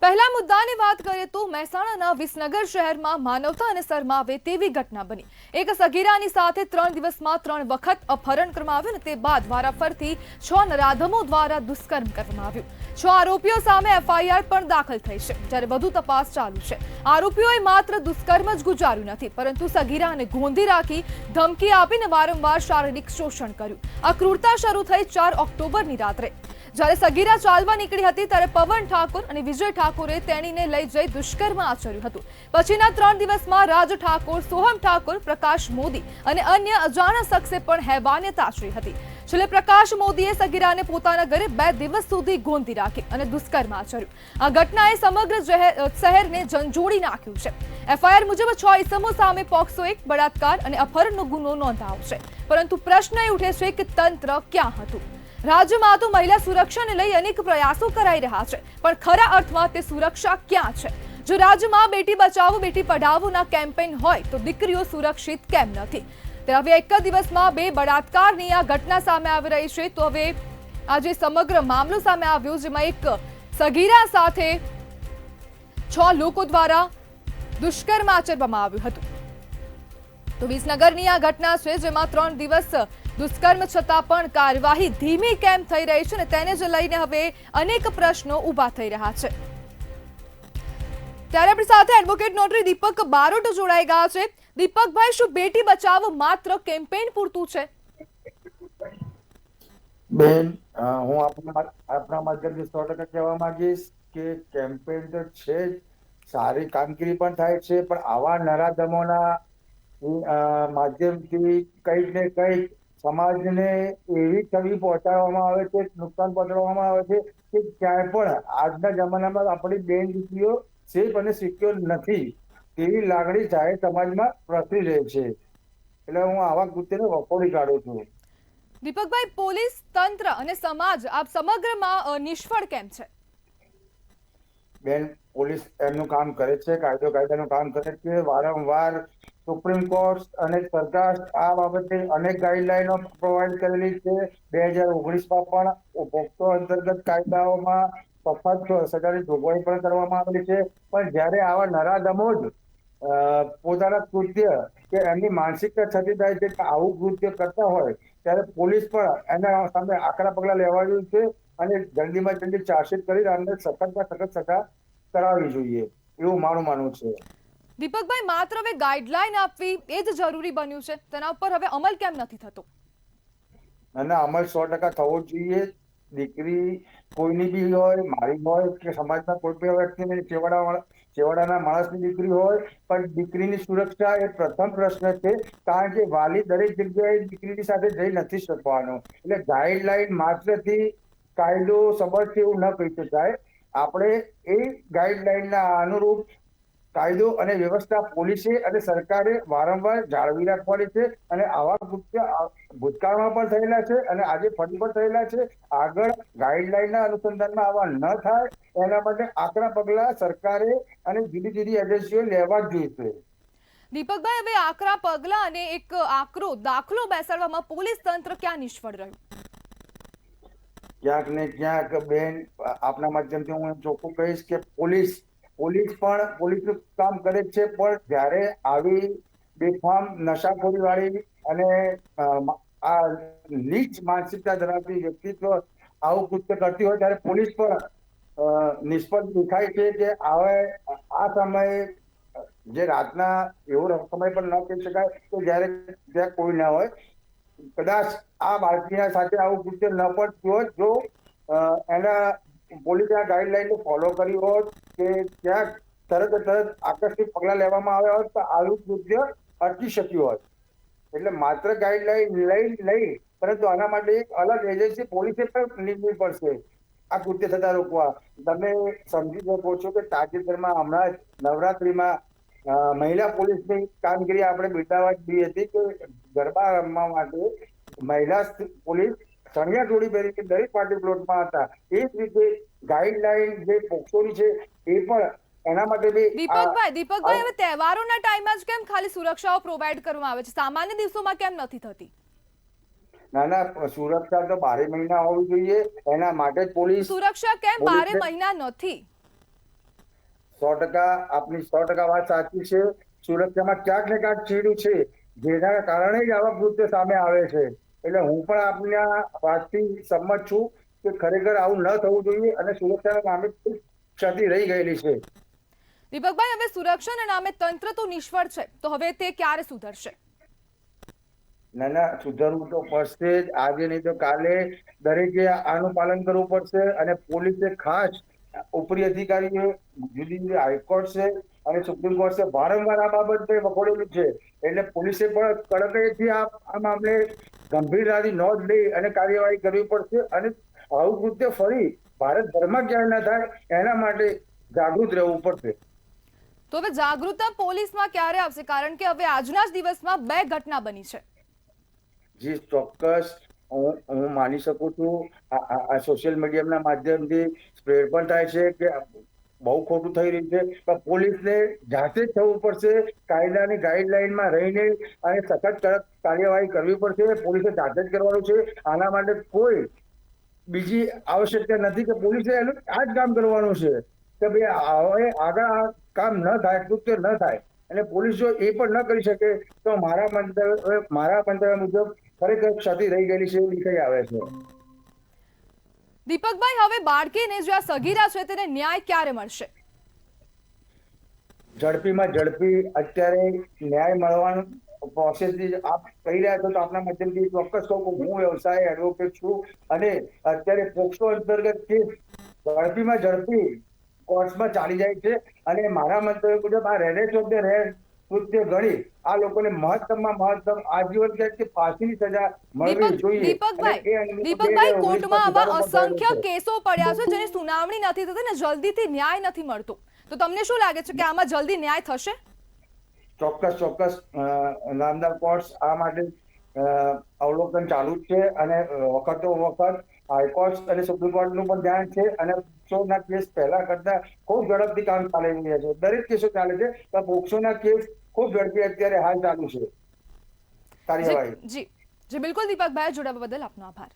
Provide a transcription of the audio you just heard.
પહેલા મુદ્દાની વાત કરીએ તો મહેસાણાના વિસનગર શહેરમાં માનવતા અને શરમાવે તેવી ઘટના બની। એક સગીરાની સાથે 3 દિવસમાં 3 વખત અપહરણ કરવામાં આવ્યું અને તે બાદ વારાફરતી 6 નરાધમો દ્વારા દુષ્કર્મ કરવામાં આવ્યું। 6 આરોપીઓ સામે એફઆઈઆર પણ દાખલ થઈ છે, જ્યારે વધુ તપાસ ચાલુ છે। આરોપીઓએ માત્ર દુષ્કર્મ જ ગુજાર્યું નથી, પરંતુ સગીરાને ગોંધી રાખી ધમકી આપીને વારંવાર શારીરિક શોષણ કર્યું। આ ક્રૂરતા શરૂ થઈ 4 ઓક્ટોબરની રાત્રે। જ્યારે સગીરા ચાલવા નીકળી હતી ત્યારે પવન ઠાકોર અને વિજય ઠાકોરે તેણીને લઈ જઈ દુષ્કર્મ આચર્યું હતું। પછીના 3 દિવસમાં રાજ ઠાકોર, સોહમ ઠાકોર, પ્રકાશ મોદી અને અન્ય અજાણ્યા શખ્સે પણ હેવાનિયત આચરી હતી। છેલ્લે પ્રકાશ મોદીએ સગીરાને પોતાના ઘરે 2 દિવસ સુધી ગોંધી રાખી અને દુષ્કર્મ આચર્યું। આ ઘટનાએ સમગ્ર શહેરને ઝંઝોડી નાખ્યું છે। એફઆઈઆર મુજબ 6 ઇસમો સામે પોક્સો 1, બળાત્કાર અને અપહરણનો ગુનો નોંધાયો છે, પરંતુ પ્રશ્ન એ ઉઠે છે કે તંત્ર ક્યાં હતું? રાજ્યમાં તો મહિલા સુરક્ષાને લઈ અનેક પ્રયાસો કરાઈ રહ્યા છે, પણ ખરા અર્થમાં તે સુરક્ષા ક્યાં છે? જો રાજ્યમાં બેટી બચાવો બેટી પઢાઓના કેમ્પેઇન હોય તો દીકરીઓ સુરક્ષિત કેમ નથી? ત્યારે હવે એક જ દિવસમાં 2 બળાત્કારની આ ઘટના સામે આવી રહી છે। તો હવે આજે સમગ્ર મામલો સામે આવ્યો, જેમાં એક સગીરા સાથે 6 લોકો દ્વારા દુષ્કર્મ આચરવામાં આવ્યું હતું। તો વિસનગરની આ ઘટના છે, જેમાં 3 દિવસ દુષ્કર્મ છતાં પણ કાર્યવાહી ધીમી કેમ થઈ રહી છે, અને તેને જ લઈને હવે અનેક પ્રશ્નો ઊભા થઈ રહ્યા છે। ત્યારે આપણી સાથે એડવોકેટ નોટરી દીપક બારોટ જોડાઈ ગયા છે। દીપકભાઈ, શું બેટી બચાવો માત્ર કેમ્પેઇન પૂરતું છે? બેન, હું આપના માધ્યમથી 100% કહેવા માંગીશ કે કેમ્પેઇન તો છે જ, સારી કામગીરી પણ થાય છે, પણ આવા નરાધમોના માધ્યમથી કંઈક ને કંઈક સમાજને એવી છબી પહોંચાડવામાં આવે છે, નુકસાન પહોંચાડવામાં આવે છે કે ક્યાંય પણ આજના જમાનામાં આપણી બેન દીકરીઓ સેફ અને સિક્યોર નથી તેવી લાગણી જાહેર સમાજમાં પ્રસરી રહી છે। એટલે હું આવા કૃત્યને વખોડી કાઢું છું। દીપકભાઈ, પોલીસ તંત્ર અને સમાજ આ સમગ્રમાં નિષ્ફળ કેમ છે? બેન, પોલીસ એમનું કામ કરે છે, કાયદાનું કામ કરે છે। વારંવાર સુપ્રીમ કોર્ટ અને સરકાર આ બાબતે અનેક ગાઈડલાઈનો પ્રોવાઈડ કરેલી છે। 2019માં પણ પોક્સો અંતર્ગત કાયદાઓમાં સખત સજાની જોગવાઈ પણ કરવામાં આવેલી છે, પણ જ્યારે આવા નરાધમો જ પોતાના કૃત્ય કે એમની માનસિકતા છતી થાય છે કે આવું કૃત્ય કરતા હોય, ત્યારે પોલીસ પણ એના સામે આકરા પગલા લેવા જોઈએ છે અને જલ્દીમાં જલ્દી ચાર્જશીટ કરી અમને સખતમાં સખત સજા કરાવવી જોઈએ, એવું મારું માનવું છે। દીપકભાઈ, માત્ર હવે ગાઈડલાઈન આપવી એ જ જરૂરી બન્યું છે, તેના ઉપર હવે અમલ કેમ નથી થતો? અને અમલ 100% થવો જોઈએ। દીકરી કોઈની બી હોય, મારી હોય કે સમાજના કોઈ પણ વ્યક્તિની, છેવાડાના માણસની દીકરી હોય, પણ દીકરીની સુરક્ષા એ પ્રથમ પ્રશ્ન છે, કારણ કે વાલી દરેક જગ્યાએ દીકરીની સાથે જઈ નથી શકવાનો। એટલે ગાઈડલાઈન માત્રથી કાયદો સબળ છે એવું ન કહી શકાય। આપણે એ ગાઈડલાઈનના અનુરૂપ કાયદો અને વ્યવસ્થા પોલીસે અને સરકારે વારંવાર જાળવી રાખવાની છે, અને આવા કૃત્ય ભૂતકાળમાં પણ થયેલા છે અને આજે ફરી પણ થયેલા છે। આગળ ગાઈડલાઈનના અનુસંધાનમાં આવા ન થાય એના માટે આકરા પગલા સરકારે અને જુદી જુદી એજન્સીઓ લેવા જ જોઈએ। દીપકભાઈ, હવે આકરા પગલા અને એક આકરો દાખલો બેસાડવામાં પોલીસ તંત્ર ક્યાં નિષ્ફળ રહ્યું? ક્યાંક ને ક્યાંક બેન, આપના માધ્યમથી હું ચોખ્ખું કહીશ કે પોલીસ પોલીસનું કામ કરે છે, પણ જ્યારે આવી બેફામ નશાખોરી વાળી અને આ નીચ માનસિકતા ધરાવતી વ્યક્તિત્વ આવું કૃત્ય કરતી હોય ત્યારે પોલીસ પણ નિષ્ફળ દેખાય છે કે હવે આ સમયે જે રાતના એવો સમય પણ ન કહી શકાય કે જ્યારે ત્યાં કોઈ ના હોય, કદાચ આ બાળકીના સાથે આવું કૃત્ય ન પણ થયું હોત જો એના પોલીસે આ ગાઈડલાઈન ફોલો કરી હોત કે ક્યાંક તરત આકસ્મિક પગલા લેવામાં આવ્યા હોત તો આવું કૃત્ય અટકી શક્યું હોત। એટલે માત્ર ગાઈડલાઈન લઈ પરંતુ આના માટે એક અલગ એજન્સી પોલીસે પણ નીમવી પડશે આ કૃત્ય થતા રોકવા। તમે સમજી શકો છો કે તાજેતરમાં હમણાં જ નવરાત્રીમાં મહિલા પોલીસની કામગીરી આપણે બિરદાવવા જ હતી કે ગરબા રમવા માટે મહિલા પોલીસ ચણિયા ચોળી પહેરીને દરેક પાર્ટી પ્લોટમાં હતા। એ જ રીતે ગાઈડલાઈન જે પોક્સોની છે એ પણ એના માટે બી દીપકભાઈ, હવે તહેવારોના ટાઈમમાં જ કેમ ખાલી સુરક્ષાઓ પ્રોવાઈડ કરવામાં આવે છે, સામાન્ય દિવસોમાં કેમ નથી થતી? ના, સુરક્ષા તો 12 મહિના હોવી જોઈએ, એના માટે પોલીસ સુરક્ષા કેમ 12 મહિના નથી? આપની 100% વાત સાચી છે. સુરક્ષામાં ક્યાંક ને ક્યાંક ચીડ્યું છે, જેના કારણે જ આવા કૃત્ય સામે આવે છે. એટલે હું પણ આપના વાતથી સંમત છું કે ખરેખર આવું ન થવું જોઈએ અને સુરક્ષાના નામે ક્ષતિ રહી ગયેલી છે. દીપકભાઈ, હવે સુરક્ષાના નામે તંત્ર તો નિષ્ફળ છે, તો હવે તે ક્યારે સુધરશે? ના, સુધરવું તો પડશે જ. આજે નહીં તો કાલે દરેકે આનું પાલન કરવું પડશે અને પોલીસે ખાસ ઉપરી અધિકારીએ જુદી જુદી હાઈકોર્ટ છે અને સુપ્રીમ કોર્ટ છે, વારંવાર આ બાબતે વખોડેલું છે. એટલે પોલીસે પણ કડકાઈથી આ મામલે ગંભીરતાથી નોંધ લઈ અને કાર્યવાહી કરવી પડશે અને આવું કૃત્ય ફરી ભારતભરમાં ક્યાંય ન થાય એના માટે જાગૃત રહેવું પડશે. તો હવે જાગૃતતા પોલીસમાં ક્યારે આવશે? કારણ કે હવે આજના જ દિવસમાં 2 ઘટના બની છે. જી ચોક્કસ, હું માની શકું છું. આ સોશિયલ મીડિયાના માધ્યમથી સ્પ્રેડ પણ થાય છે કે બહુ ખોટું થઈ રહ્યું છે, પણ પોલીસને જાતે જ થવું પડશે. કાયદાની ગાઈડલાઈનમાં રહીને અને સખત કડક કાર્યવાહી કરવી પડશે. પોલીસે જાતે જ કરવાનું છે. આના માટે કોઈ બીજી આવશ્યકતા નથી કે પોલીસે એનું આ જ કામ કરવાનું છે કે ભાઈ હવે આગળ આ કામ ન થાય, કૃત્ય ન થાય. અને પોલીસ જો એ પણ ન કરી શકે તો મારા મંતવ્ય મુજબ ખરેખર ક્ષતિ રહી ગયેલી છે, દેખાઈ આવે છે. દીપકભાઈ, હવે બાળકીને જે આ સગીરા છે તેને ન્યાય ક્યારે મળશે? ઝડપીમાં ઝડપી અત્યારે ન્યાય મળવાનું પ્રોસેસથી આપ કહી રહ્યા છો તો આપના માધ્યમથી ચોક્કસ કહું હું વ્યવસાય એડવોકેટ છું અને અત્યારે પોક્સો અંતર્ગત કેસ ઝડપીમાં ઝડપી કોર્ટ્સમાં ચાલી જાય છે અને મારા મંતવ્ય મુજબ આ રેરેસ ઓફ ધ રેર કૃત્ય ગણી આ લોકોને મહત્તમમાં મહત્તમ આજીવન કેદ કે ફાંસીની સજા મળવી જોઈએ. દીપકભાઈ, કોર્ટમાં આવા અસંખ્ય કેસો પડ્યા છે જેની સુનાવણી નથી થતી ને જલ્દીથી ન્યાય નથી મળતો, તો તમને શું લાગે છે કે આમાં જલ્દી ન્યાય થશે? ચોક્કસ નામદાર કોર્ટ્સ આ માટે અવલોકન ચાલુ જ છે અને વખતો વખત હાઈકોર્ટ અને સુપ્રીમ કોર્ટનું પણ ધ્યાન છે અને પોક્સોના કેસ પહેલા કરતા ખૂબ ઝડપથી કામ ચાલી રહ્યા છે. દરેક કેસો ચાલે છે પણ પોક્સોના કેસ ખૂબ ઝડપી અત્યારે હાલ ચાલુ છે કાર્યવાહી. જી બિલકુલ દીપકભાઈ, જોડાવા બદલ આપનો આભાર.